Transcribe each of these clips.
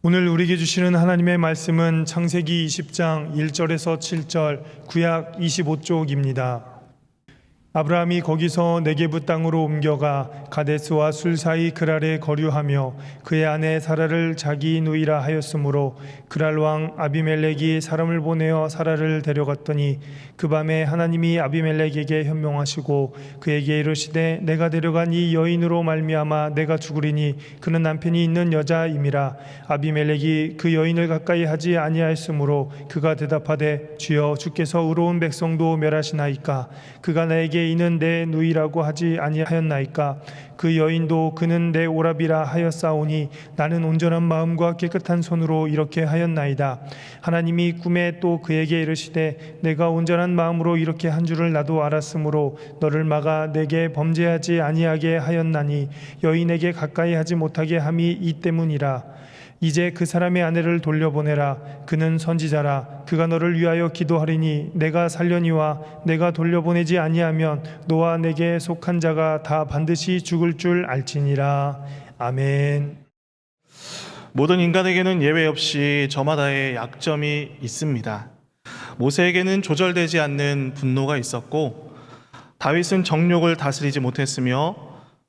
오늘 우리에게 주시는 하나님의 말씀은 창세기 20장 1절에서 7절, 구약 25쪽입니다. 아브라함이 거기서 네게부 땅으로 옮겨가 가데스와 술 사이 그랄에 거류하며 그의 아내 사라를 자기 누이라 하였으므로 그랄 왕 아비멜렉이 사람을 보내어 사라를 데려갔더니 그 밤에 하나님이 아비멜렉에게 현명하시고 그에게 이르시되 내가 데려간 이 여인으로 말미암아 내가 죽으리니 그는 남편이 있는 여자임이라. 아비멜렉이 그 여인을 가까이 하지 아니하였으므로 그가 대답하되 주여 주께서 의로운 백성도 멸하시나이까. 그가 나에게 이는 내 누이라고 하지 아니하였나이까. 그 여인도 그는 내 오라비라 하였사오니 나는 온전한 마음과 깨끗한 손으로 이렇게 하였나이다. 하나님이 꿈에 또 그에게 이르시되 내가 온전한 마음으로 이렇게 한 줄을 나도 알았으므로 너를 막아 내게 범죄하지 아니하게 하였나니 여인에게 가까이 하지 못하게 함이 이 때문이라. 이제 그 사람의 아내를 돌려보내라. 그는 선지자라. 그가 너를 위하여 기도하리니 내가 살려니와 내가 돌려보내지 아니하면 너와 내게 속한 자가 다 반드시 죽을 줄 알지니라. 아멘. 모든 인간에게는 예외 없이 저마다의 약점이 있습니다. 모세에게는 조절되지 않는 분노가 있었고, 다윗은 정욕을 다스리지 못했으며,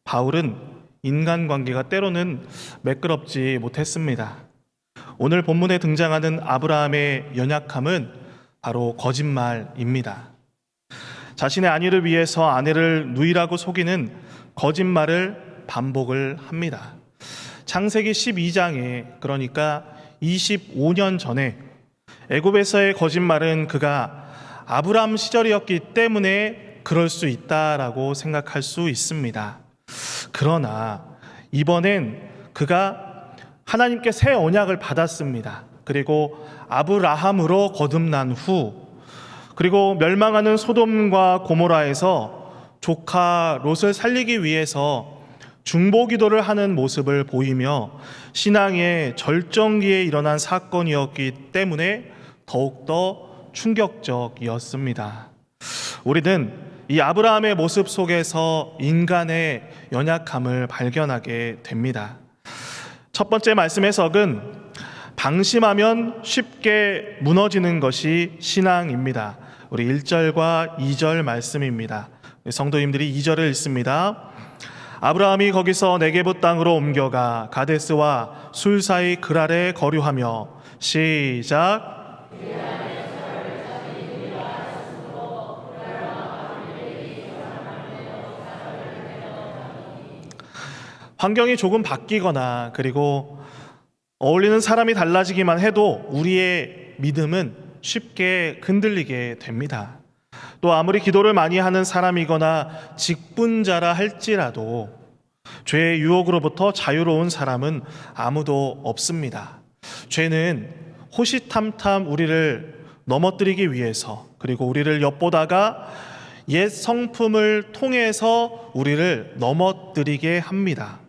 바울은 인간관계가 때로는 매끄럽지 못했습니다. 오늘 본문에 등장하는 아브라함의 연약함은 바로 거짓말입니다. 자신의 아내를 위해서 아내를 누이라고 속이는 거짓말을 반복을 합니다. 창세기 12장에, 그러니까 25년 전에 애굽에서의 거짓말은 그가 아브라함 시절이었기 때문에 그럴 수 있다라고 생각할 수 있습니다. 그러나 이번엔 그가 하나님께 새 언약을 받았습니다. 그리고 아브라함으로 거듭난 후, 그리고 멸망하는 소돔과 고모라에서 조카 롯을 살리기 위해서 중보기도를 하는 모습을 보이며 신앙의 절정기에 일어난 사건이었기 때문에 더욱더 충격적이었습니다. 우리는 이 아브라함의 모습 속에서 인간의 연약함을 발견하게 됩니다. 첫 번째 말씀 해석은 방심하면 쉽게 무너지는 것이 신앙입니다. 우리 1절과 2절 말씀입니다. 성도님들이 2절을 읽습니다. 아브라함이 거기서 네게부 땅으로 옮겨가 가데스와 술 사이 그랄에 거류하며. 시작. 환경이 조금 바뀌거나 그리고 어울리는 사람이 달라지기만 해도 우리의 믿음은 쉽게 흔들리게 됩니다. 또 아무리 기도를 많이 하는 사람이거나 직분자라 할지라도 죄의 유혹으로부터 자유로운 사람은 아무도 없습니다. 죄는 호시탐탐 우리를 넘어뜨리기 위해서, 그리고 우리를 엿보다가 옛 성품을 통해서 우리를 넘어뜨리게 합니다.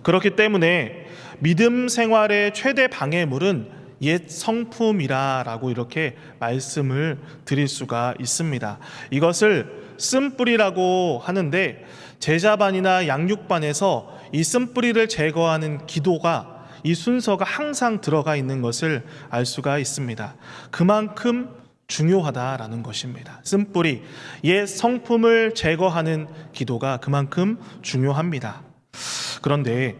그렇기 때문에 믿음 생활의 최대 방해물은 옛 성품이라고 이렇게 말씀을 드릴 수가 있습니다. 이것을 쓴뿌리라고 하는데, 제자반이나 양육반에서 이 쓴뿌리를 제거하는 기도가, 이 순서가 항상 들어가 있는 것을 알 수가 있습니다. 그만큼 중요하다라는 것입니다. 쓴뿌리, 옛 성품을 제거하는 기도가 그만큼 중요합니다. 그런데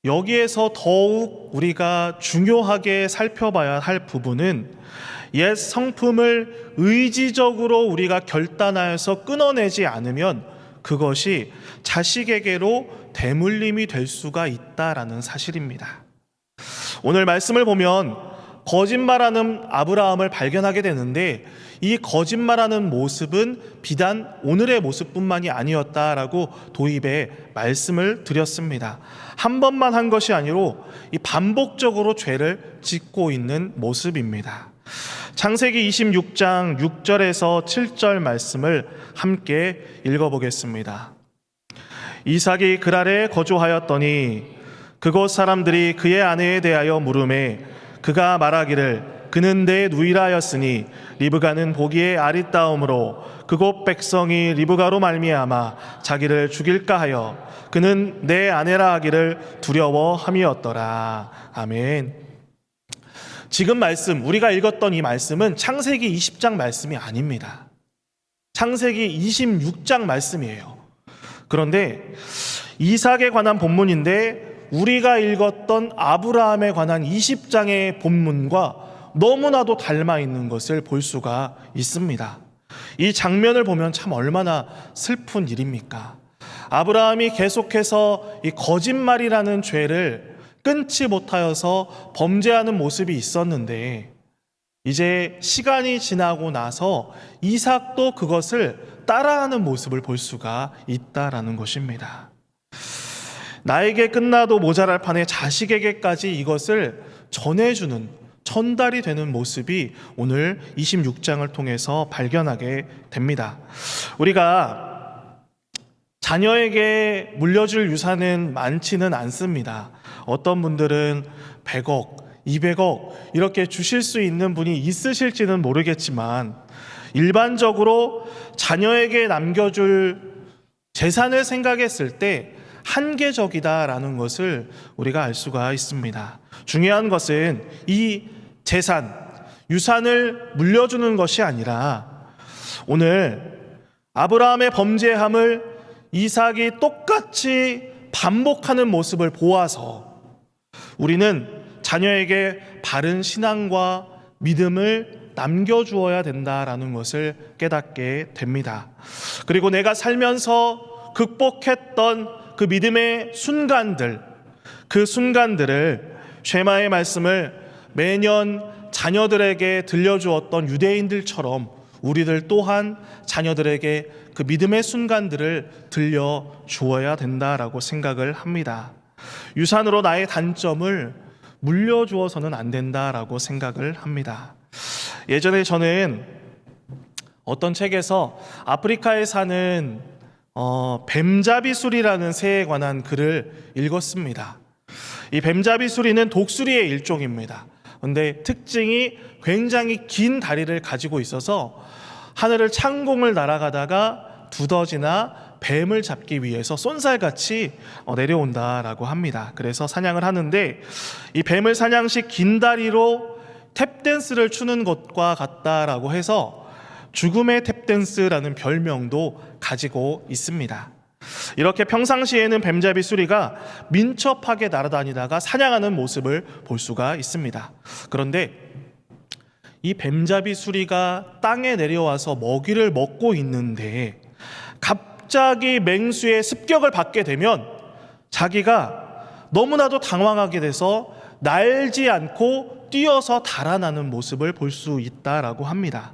여기에서 더욱 우리가 중요하게 살펴봐야 할 부분은 옛 성품을 의지적으로 우리가 결단하여서 끊어내지 않으면 그것이 자식에게로 대물림이 될 수가 있다라는 사실입니다. 오늘 말씀을 보면 거짓말하는 아브라함을 발견하게 되는데, 이 거짓말하는 모습은 비단 오늘의 모습뿐만이 아니었다라고 도입에 말씀을 드렸습니다. 한 번만 한 것이 아니로 이 반복적으로 죄를 짓고 있는 모습입니다. 창세기 26장 6절에서 7절 말씀을 함께 읽어보겠습니다. 이삭이 그랄에 거주하였더니 그곳 사람들이 그의 아내에 대하여 물으매 그가 말하기를 그는 내 누이라 하였으니 리브가는 보기에 아리따움으로 그곳 백성이 리브가로 말미암아 자기를 죽일까 하여 그는 내 아내라 하기를 두려워함이었더라. 아멘. 지금 말씀, 우리가 읽었던 이 말씀은 창세기 20장 말씀이 아닙니다. 창세기 26장 말씀이에요. 그런데 이삭에 관한 본문인데 우리가 읽었던 아브라함에 관한 20장의 본문과 너무나도 닮아 있는 것을 볼 수가 있습니다. 이 장면을 보면 참 얼마나 슬픈 일입니까? 아브라함이 계속해서 이 거짓말이라는 죄를 끊지 못하여서 범죄하는 모습이 있었는데 이제 시간이 지나고 나서 이삭도 그것을 따라하는 모습을 볼 수가 있다라는 것입니다. 나에게 끝나도 모자랄 판에 자식에게까지 이것을 전해주는, 전달이 되는 모습이 오늘 26장을 통해서 발견하게 됩니다. 우리가 자녀에게 물려줄 유산은 많지는 않습니다. 어떤 분들은 100억, 200억 이렇게 주실 수 있는 분이 있으실지는 모르겠지만 일반적으로 자녀에게 남겨줄 재산을 생각했을 때 한계적이다라는 것을 우리가 알 수가 있습니다. 중요한 것은 이 재산, 유산을 물려주는 것이 아니라 오늘 아브라함의 범죄함을 이삭이 똑같이 반복하는 모습을 보아서 우리는 자녀에게 바른 신앙과 믿음을 남겨주어야 된다라는 것을 깨닫게 됩니다. 그리고 내가 살면서 극복했던 그 믿음의 순간들, 그 순간들을 쉐마의 말씀을 매년 자녀들에게 들려주었던 유대인들처럼 우리들 또한 자녀들에게 그 믿음의 순간들을 들려주어야 된다라고 생각을 합니다. 유산으로 나의 단점을 물려주어서는 안 된다라고 생각을 합니다. 예전에 저는 어떤 책에서 아프리카에 사는 뱀잡이수리라는 새에 관한 글을 읽었습니다. 이 뱀잡이수리는 독수리의 일종입니다. 그런데 특징이 굉장히 긴 다리를 가지고 있어서 하늘을 창공을 날아가다가 두더지나 뱀을 잡기 위해서 쏜살같이 내려온다라고 합니다. 그래서 사냥을 하는데 이 뱀을 사냥 시 긴 다리로 탭댄스를 추는 것과 같다라고 해서 죽음의 탭댄스라는 별명도 가지고 있습니다. 이렇게 평상시에는 뱀잡이 수리가 민첩하게 날아다니다가 사냥하는 모습을 볼 수가 있습니다. 그런데 이 뱀잡이 수리가 땅에 내려와서 먹이를 먹고 있는데 갑자기 맹수의 습격을 받게 되면 자기가 너무나도 당황하게 돼서 날지 않고 뛰어서 달아나는 모습을 볼 수 있다라고 합니다.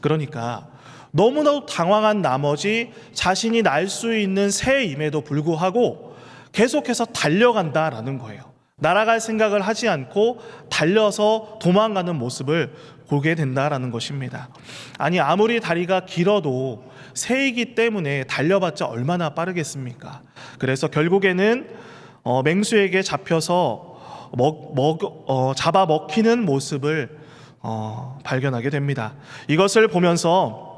그러니까 너무나도 당황한 나머지 자신이 날 수 있는 새임에도 불구하고 계속해서 달려간다라는 거예요. 날아갈 생각을 하지 않고 달려서 도망가는 모습을 보게 된다라는 것입니다. 아니 아무리 다리가 길어도 새이기 때문에 달려봤자 얼마나 빠르겠습니까? 그래서 결국에는 맹수에게 잡혀서 잡아먹히는 모습을 발견하게 됩니다. 이것을 보면서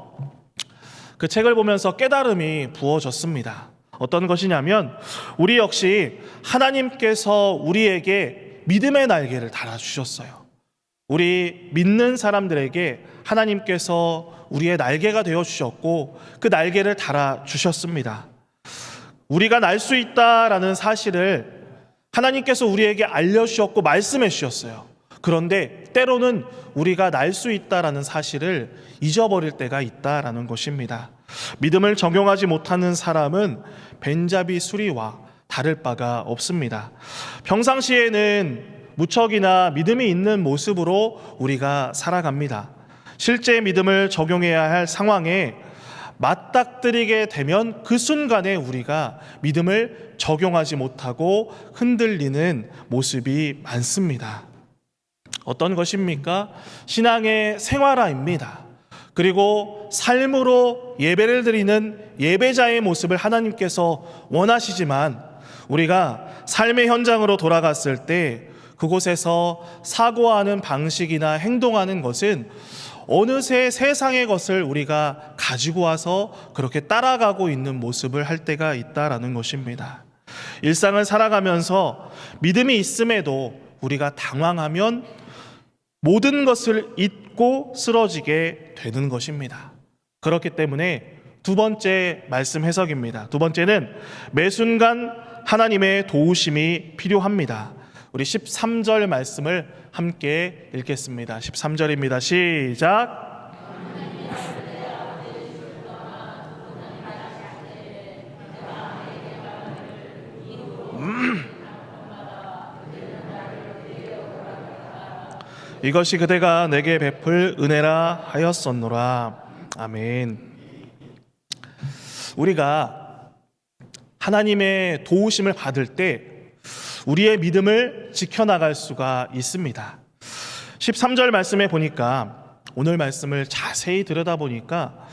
그 책을 보면서 깨달음이 부어졌습니다. 어떤 것이냐면 우리 역시 하나님께서 우리에게 믿음의 날개를 달아주셨어요. 우리 믿는 사람들에게 하나님께서 우리의 날개가 되어주셨고 그 날개를 달아주셨습니다. 우리가 날 수 있다라는 사실을 하나님께서 우리에게 알려주셨고 말씀해 주셨어요. 그런데 때로는 우리가 날 수 있다라는 사실을 잊어버릴 때가 있다라는 것입니다. 믿음을 적용하지 못하는 사람은 뱀잡이 수리와 다를 바가 없습니다. 평상시에는 무척이나 믿음이 있는 모습으로 우리가 살아갑니다. 실제 믿음을 적용해야 할 상황에 맞닥뜨리게 되면 그 순간에 우리가 믿음을 적용하지 못하고 흔들리는 모습이 많습니다. 어떤 것입니까? 신앙의 생활화입니다. 그리고 삶으로 예배를 드리는 예배자의 모습을 하나님께서 원하시지만 우리가 삶의 현장으로 돌아갔을 때 그곳에서 사고하는 방식이나 행동하는 것은 어느새 세상의 것을 우리가 가지고 와서 그렇게 따라가고 있는 모습을 할 때가 있다라는 것입니다. 일상을 살아가면서 믿음이 있음에도 우리가 당황하면 모든 것을 잊고 쓰러지게 되는 것입니다. 그렇기 때문에 두 번째 말씀 해석입니다. 두 번째는 매 순간 하나님의 도우심이 필요합니다. 우리 13절 말씀을 함께 읽겠습니다. 13절입니다. 시작. 이것이 그대가 내게 베풀 은혜라 하였었노라. 아멘. 우리가 하나님의 도우심을 받을 때 우리의 믿음을 지켜나갈 수가 있습니다. 13절 말씀에 보니까, 오늘 말씀을 자세히 들여다보니까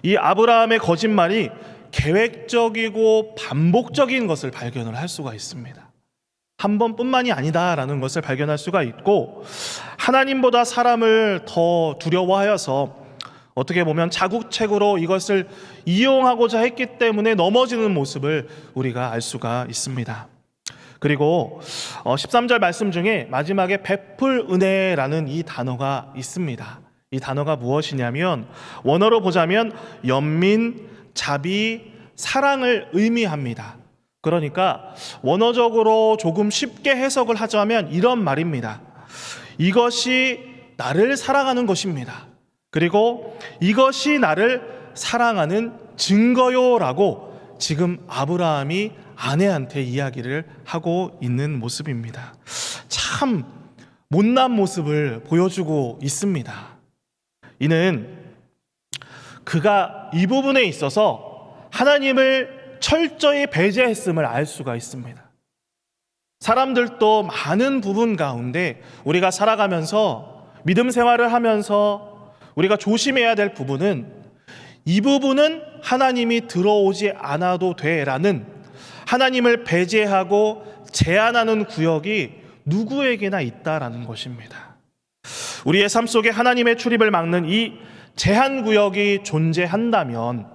이 아브라함의 거짓말이 계획적이고 반복적인 것을 발견을 할 수가 있습니다. 한 번뿐만이 아니다라는 것을 발견할 수가 있고, 하나님보다 사람을 더 두려워하여서 어떻게 보면 자국책으로 이것을 이용하고자 했기 때문에 넘어지는 모습을 우리가 알 수가 있습니다. 그리고 13절 말씀 중에 마지막에 베풀 은혜라는 이 단어가 있습니다. 이 단어가 무엇이냐면, 원어로 보자면 연민, 자비, 사랑을 의미합니다. 그러니까 원어적으로 조금 쉽게 해석을 하자면 이런 말입니다. 이것이 나를 사랑하는 것입니다. 그리고 이것이 나를 사랑하는 증거요라고 지금 아브라함이 아내한테 이야기를 하고 있는 모습입니다. 참 못난 모습을 보여주고 있습니다. 이는 그가 이 부분에 있어서 하나님을 철저히 배제했음을 알 수가 있습니다. 사람들도 많은 부분 가운데 우리가 살아가면서 믿음 생활을 하면서 우리가 조심해야 될 부분은, 이 부분은 하나님이 들어오지 않아도 돼라는 하나님을 배제하고 제한하는 구역이 누구에게나 있다라는 것입니다. 우리의 삶 속에 하나님의 출입을 막는 이 제한 구역이 존재한다면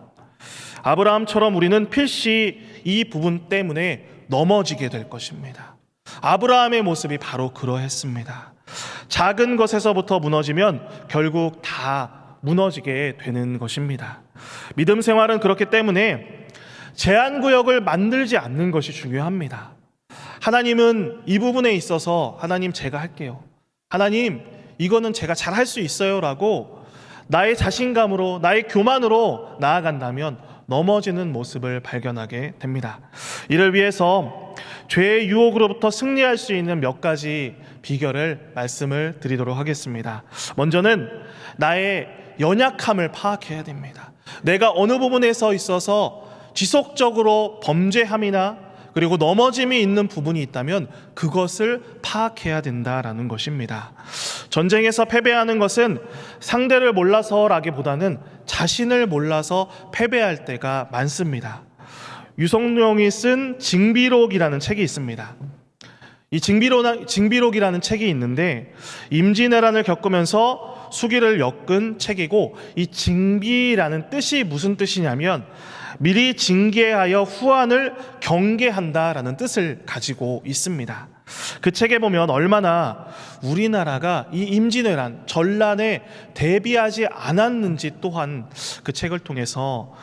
아브라함처럼 우리는 필시 이 부분 때문에 넘어지게 될 것입니다. 아브라함의 모습이 바로 그러했습니다. 작은 것에서부터 무너지면 결국 다 무너지게 되는 것입니다. 믿음 생활은 그렇기 때문에 제한 구역을 만들지 않는 것이 중요합니다. 하나님은 이 부분에 있어서 하나님 제가 할게요, 하나님 이거는 제가 잘 할 수 있어요 라고 나의 자신감으로 나의 교만으로 나아간다면 넘어지는 모습을 발견하게 됩니다. 이를 위해서 죄의 유혹으로부터 승리할 수 있는 몇 가지 비결을 말씀을 드리도록 하겠습니다. 먼저는 나의 연약함을 파악해야 됩니다. 내가 어느 부분에서 있어서 지속적으로 범죄함이나 그리고 넘어짐이 있는 부분이 있다면 그것을 파악해야 된다라는 것입니다. 전쟁에서 패배하는 것은 상대를 몰라서라기보다는 자신을 몰라서 패배할 때가 많습니다. 유성룡이 쓴 징비록이라는 책이 있습니다. 이 징비록이라는 책이 있는데 임진왜란을 겪으면서 수기를 엮은 책이고, 이 징비라는 뜻이 무슨 뜻이냐면 미리 징계하여 후한을 경계한다라는 뜻을 가지고 있습니다. 그 책에 보면 얼마나 우리나라가 이 임진왜란 전란에 대비하지 않았는지 또한 그 책을 통해서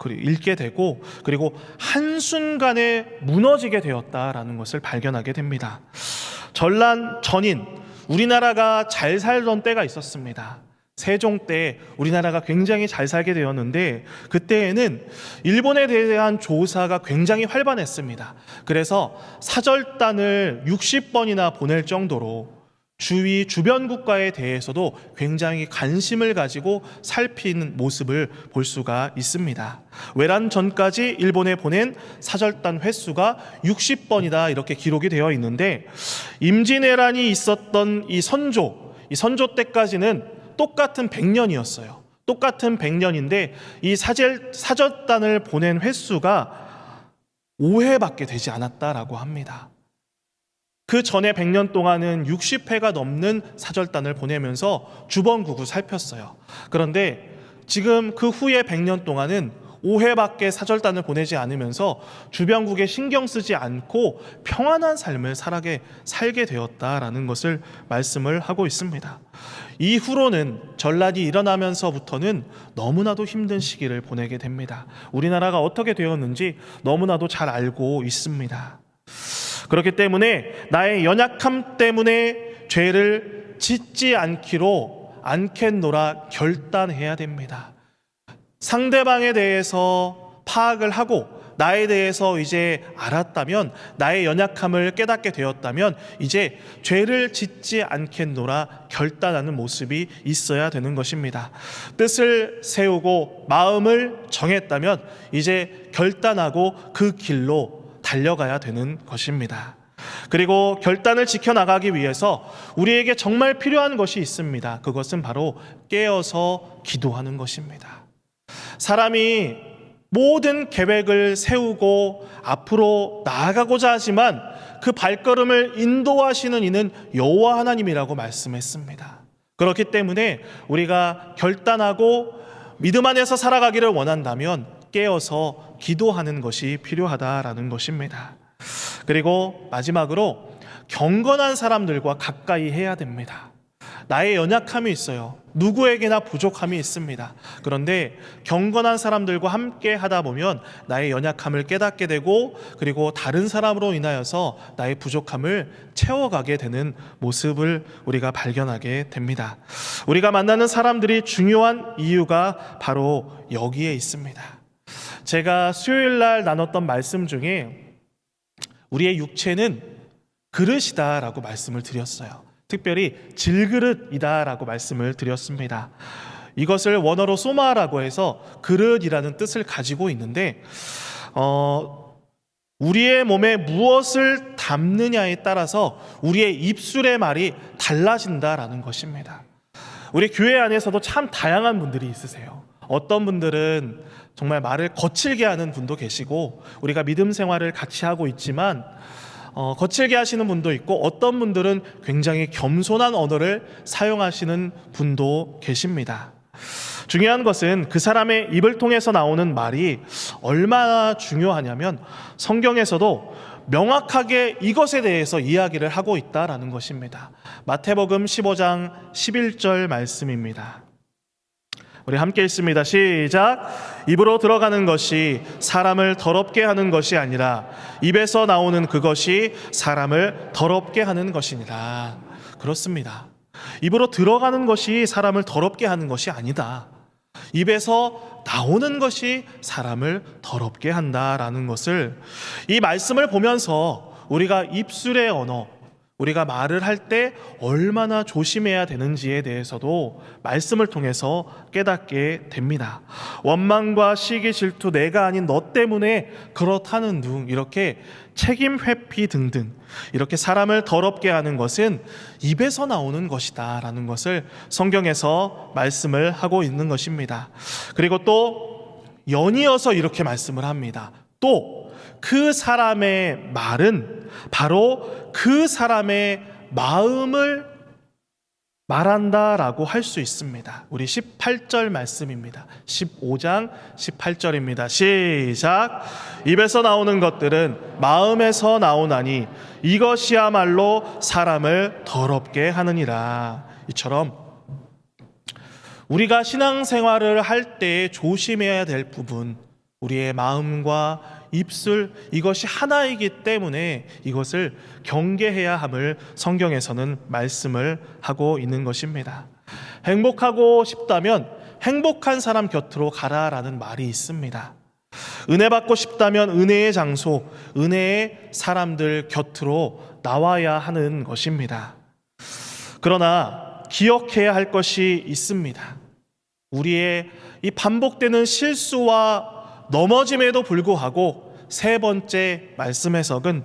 읽게 되고, 그리고 한순간에 무너지게 되었다라는 것을 발견하게 됩니다. 전란 전인 우리나라가 잘 살던 때가 있었습니다. 세종 때 우리나라가 굉장히 잘 살게 되었는데, 그때에는 일본에 대한 조사가 굉장히 활발했습니다. 그래서 사절단을 60번이나 보낼 정도로 주변 국가에 대해서도 굉장히 관심을 가지고 살피는 모습을 볼 수가 있습니다. 외란 전까지 일본에 보낸 사절단 횟수가 60번이다 이렇게 기록이 되어 있는데, 임진왜란이 있었던 이 선조 때까지는 똑같은 100년이었어요. 똑같은 100년인데 이 사절단을 보낸 횟수가 5회밖에 되지 않았다라고 합니다. 그 전에 100년 동안은 60회가 넘는 사절단을 보내면서 주번구구 살폈어요. 그런데 지금 그 후에 100년 동안은 5회밖에 사절단을 보내지 않으면서 주변국에 신경 쓰지 않고 평안한 삶을 살게 되었다라는 것을 말씀을 하고 있습니다. 이후로는 전란이 일어나면서부터는 너무나도 힘든 시기를 보내게 됩니다. 우리나라가 어떻게 되었는지 너무나도 잘 알고 있습니다. 그렇기 때문에 나의 연약함 때문에 죄를 짓지 않겠노라 결단해야 됩니다. 상대방에 대해서 파악을 하고 나에 대해서 이제 알았다면, 나의 연약함을 깨닫게 되었다면 이제 죄를 짓지 않겠노라 결단하는 모습이 있어야 되는 것입니다. 뜻을 세우고 마음을 정했다면 이제 결단하고 그 길로 달려가야 되는 것입니다. 그리고 결단을 지켜나가기 위해서 우리에게 정말 필요한 것이 있습니다. 그것은 바로 깨어서 기도하는 것입니다. 사람이 모든 계획을 세우고 앞으로 나아가고자 하지만 그 발걸음을 인도하시는 이는 여호와 하나님이라고 말씀했습니다. 그렇기 때문에 우리가 결단하고 믿음 안에서 살아가기를 원한다면 깨어서 기도하는 것이 필요하다라는 것입니다. 그리고 마지막으로 경건한 사람들과 가까이 해야 됩니다. 나의 연약함이 있어요. 누구에게나 부족함이 있습니다. 그런데 경건한 사람들과 함께 하다 보면 나의 연약함을 깨닫게 되고, 그리고 다른 사람으로 인하여서 나의 부족함을 채워가게 되는 모습을 우리가 발견하게 됩니다. 우리가 만나는 사람들이 중요한 이유가 바로 여기에 있습니다. 제가 수요일 날 나눴던 말씀 중에 우리의 육체는 그릇이다라고 말씀을 드렸어요. 특별히 질그릇이다라고 말씀을 드렸습니다. 이것을 원어로 소마라고 해서 그릇이라는 뜻을 가지고 있는데, 우리의 몸에 무엇을 담느냐에 따라서 우리의 입술의 말이 달라진다라는 것입니다. 우리 교회 안에서도 참 다양한 분들이 있으세요. 어떤 분들은 정말 말을 거칠게 하는 분도 계시고, 우리가 믿음 생활을 같이 하고 있지만 거칠게 하시는 분도 있고, 어떤 분들은 굉장히 겸손한 언어를 사용하시는 분도 계십니다. 중요한 것은 그 사람의 입을 통해서 나오는 말이 얼마나 중요하냐면, 성경에서도 명확하게 이것에 대해서 이야기를 하고 있다라는 것입니다. 마태복음 15장 11절 말씀입니다. 우리 함께 읽습니다. 시작. 입으로 들어가는 것이 사람을 더럽게 하는 것이 아니라 입에서 나오는 그것이 사람을 더럽게 하는 것이니라. 그렇습니다. 입으로 들어가는 것이 사람을 더럽게 하는 것이 아니다. 입에서 나오는 것이 사람을 더럽게 한다라는 것을, 이 말씀을 보면서 우리가 입술의 언어, 우리가 말을 할 때 얼마나 조심해야 되는지에 대해서도 말씀을 통해서 깨닫게 됩니다. 원망과 시기, 질투, 내가 아닌 너 때문에 그렇다는 둥, 이렇게 책임 회피 등등, 이렇게 사람을 더럽게 하는 것은 입에서 나오는 것이다 라는 것을 성경에서 말씀을 하고 있는 것입니다. 그리고 또 연이어서 이렇게 말씀을 합니다. 또 그 사람의 말은 바로 그 사람의 마음을 말한다라고 할 수 있습니다. 우리 18절 말씀입니다. 15장 18절입니다. 시작. 입에서 나오는 것들은 마음에서 나오나니 이것이야말로 사람을 더럽게 하느니라. 이처럼 우리가 신앙생활을 할 때 조심해야 될 부분, 우리의 마음과 입술, 이것이 하나이기 때문에 이것을 경계해야 함을 성경에서는 말씀을 하고 있는 것입니다. 행복하고 싶다면 행복한 사람 곁으로 가라라는 말이 있습니다. 은혜 받고 싶다면 은혜의 장소, 은혜의 사람들 곁으로 나와야 하는 것입니다. 그러나 기억해야 할 것이 있습니다. 우리의 이 반복되는 실수와 넘어짐에도 불구하고 세 번째 말씀 해석은,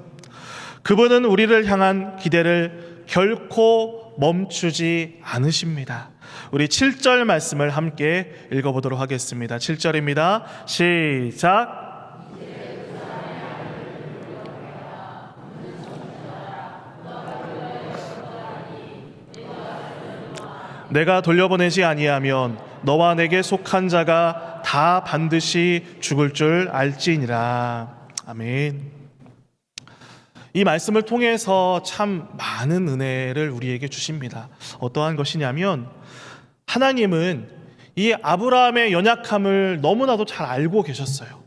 그분은 우리를 향한 기대를 결코 멈추지 않으십니다. 우리 7절 말씀을 함께 읽어보도록 하겠습니다. 7절입니다. 시작. 내가 돌려보내지 아니하면 너와 내게 속한 자가 다 반드시 죽을 줄 알지니라. 아멘. 이 말씀을 통해서 참 많은 은혜를 우리에게 주십니다. 어떠한 것이냐면 하나님은 이 아브라함의 연약함을 너무나도 잘 알고 계셨어요.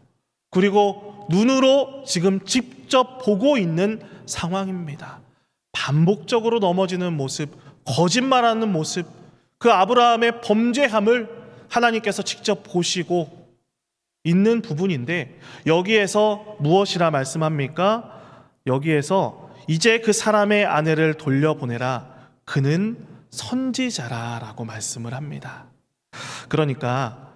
그리고 눈으로 지금 직접 보고 있는 상황입니다. 반복적으로 넘어지는 모습, 거짓말하는 모습, 그 아브라함의 범죄함을 하나님께서 직접 보시고 있는 부분인데, 여기에서 무엇이라 말씀합니까? 여기에서 이제 그 사람의 아내를 돌려보내라, 그는 선지자라라고 말씀을 합니다. 그러니까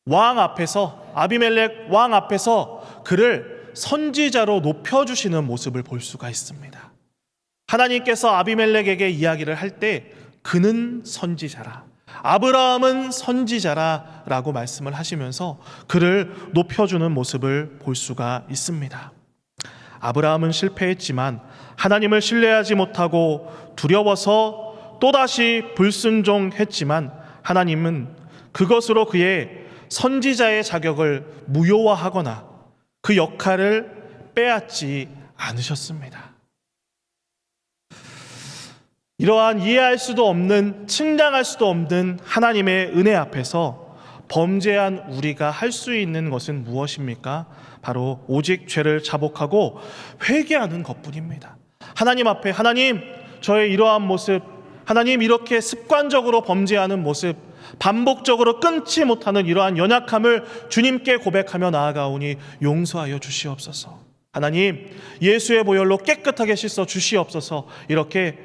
왕 앞에서, 아비멜렉 왕 앞에서 그를 선지자로 높여주시는 모습을 볼 수가 있습니다. 하나님께서 아비멜렉에게 이야기를 할 때 그는 선지자라, 아브라함은 선지자라 라고 말씀을 하시면서 그를 높여주는 모습을 볼 수가 있습니다. 아브라함은 실패했지만 하나님을 신뢰하지 못하고 두려워서 또다시 불순종했지만 하나님은 그것으로 그의 선지자의 자격을 무효화하거나 그 역할을 빼앗지 않으셨습니다. 이러한 이해할 수도 없는, 측량할 수도 없는 하나님의 은혜 앞에서 범죄한 우리가 할 수 있는 것은 무엇입니까? 바로 오직 죄를 자복하고 회개하는 것뿐입니다. 하나님 앞에, 하나님, 저의 이러한 모습, 하나님, 이렇게 습관적으로 범죄하는 모습, 반복적으로 끊지 못하는 이러한 연약함을 주님께 고백하며 나아가오니 용서하여 주시옵소서. 하나님, 예수의 보혈로 깨끗하게 씻어 주시옵소서. 이렇게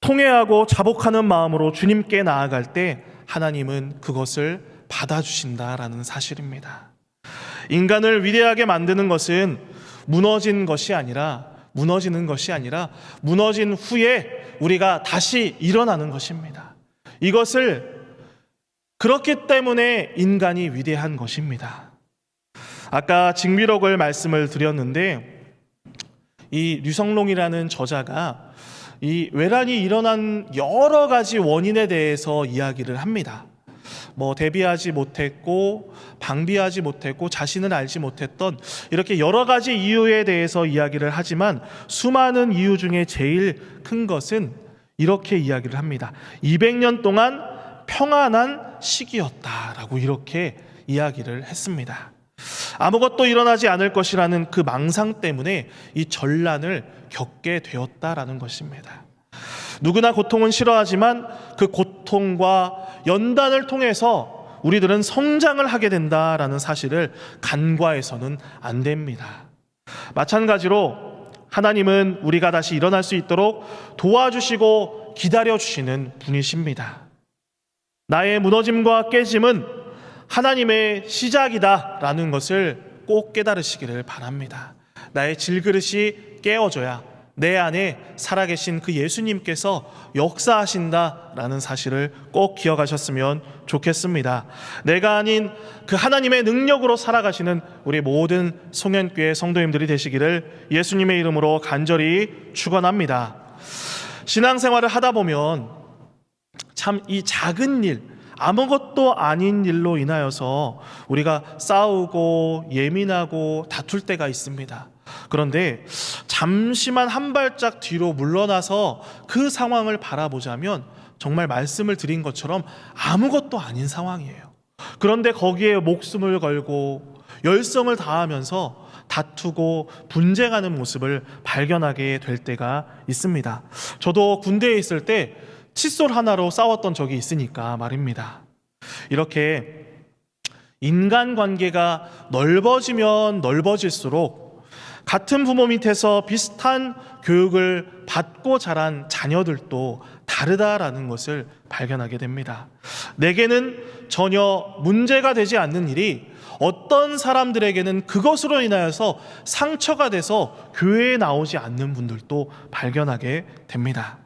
통회하고 자복하는 마음으로 주님께 나아갈 때 하나님은 그것을 받아주신다라는 사실입니다. 인간을 위대하게 만드는 것은 무너지는 것이 아니라 무너진 후에 우리가 다시 일어나는 것입니다. 이것을, 그렇기 때문에 인간이 위대한 것입니다. 아까 징비록을 말씀을 드렸는데, 이 류성롱이라는 저자가 이 외란이 일어난 여러 가지 원인에 대해서 이야기를 합니다. 대비하지 못했고, 방비하지 못했고, 자신을 알지 못했던 이렇게 여러 가지 이유에 대해서 이야기를 하지만 수많은 이유 중에 제일 큰 것은 이렇게 이야기를 합니다. 200년 동안 평안한 시기였다라고 이렇게 이야기를 했습니다. 아무것도 일어나지 않을 것이라는 그 망상 때문에 이 전란을 겪게 되었다라는 것입니다. 누구나 고통은 싫어하지만 그 고통과 연단을 통해서 우리들은 성장을 하게 된다라는 사실을 간과해서는 안 됩니다. 마찬가지로 하나님은 우리가 다시 일어날 수 있도록 도와주시고 기다려주시는 분이십니다. 나의 무너짐과 깨짐은 하나님의 시작이다라는 것을 꼭 깨달으시기를 바랍니다. 나의 질그릇이 깨어져야 내 안에 살아계신 그 예수님께서 역사하신다라는 사실을 꼭 기억하셨으면 좋겠습니다. 내가 아닌 그 하나님의 능력으로 살아가시는 우리 모든 송현교회 성도님들이 되시기를 예수님의 이름으로 간절히 축원합니다. 신앙생활을 하다 보면 참 이 작은 일, 아무것도 아닌 일로 인하여서 우리가 싸우고 예민하고 다툴 때가 있습니다. 그런데 잠시만 한 발짝 뒤로 물러나서 그 상황을 바라보자면 정말 말씀을 드린 것처럼 아무것도 아닌 상황이에요. 그런데 거기에 목숨을 걸고 열성을 다하면서 다투고 분쟁하는 모습을 발견하게 될 때가 있습니다. 저도 군대에 있을 때 칫솔 하나로 싸웠던 적이 있으니까 말입니다. 이렇게 인간관계가 넓어지면 넓어질수록 같은 부모 밑에서 비슷한 교육을 받고 자란 자녀들도 다르다라는 것을 발견하게 됩니다. 내게는 전혀 문제가 되지 않는 일이 어떤 사람들에게는 그것으로 인하여서 상처가 돼서 교회에 나오지 않는 분들도 발견하게 됩니다.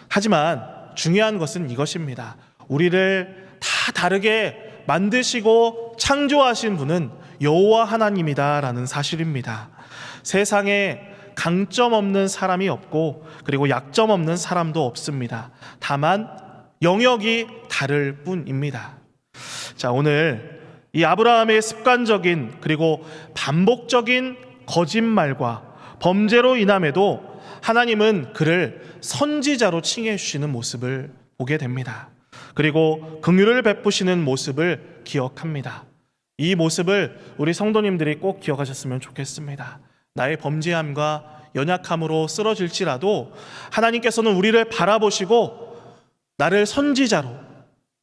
하지만 중요한 것은 이것입니다. 우리를 다 다르게 만드시고 창조하신 분은 여호와 하나님이다라는 사실입니다. 세상에 강점 없는 사람이 없고 그리고 약점 없는 사람도 없습니다. 다만 영역이 다를 뿐입니다. 자, 오늘 이 아브라함의 습관적인 그리고 반복적인 거짓말과 범죄로 인함에도 하나님은 그를 선지자로 칭해 주시는 모습을 보게 됩니다. 그리고 긍휼을 베푸시는 모습을 기억합니다. 이 모습을 우리 성도님들이 꼭 기억하셨으면 좋겠습니다. 나의 범죄함과 연약함으로 쓰러질지라도 하나님께서는 우리를 바라보시고 나를 선지자로,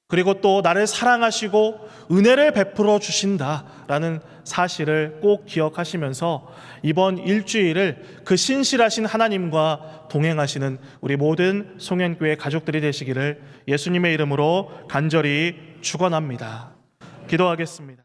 그리고 또 나를 사랑하시고 은혜를 베풀어 주신다라는 사실을 꼭 기억하시면서 이번 일주일을 그 신실하신 하나님과 동행하시는 우리 모든 송현교회 가족들이 되시기를 예수님의 이름으로 간절히 축원합니다. 기도하겠습니다.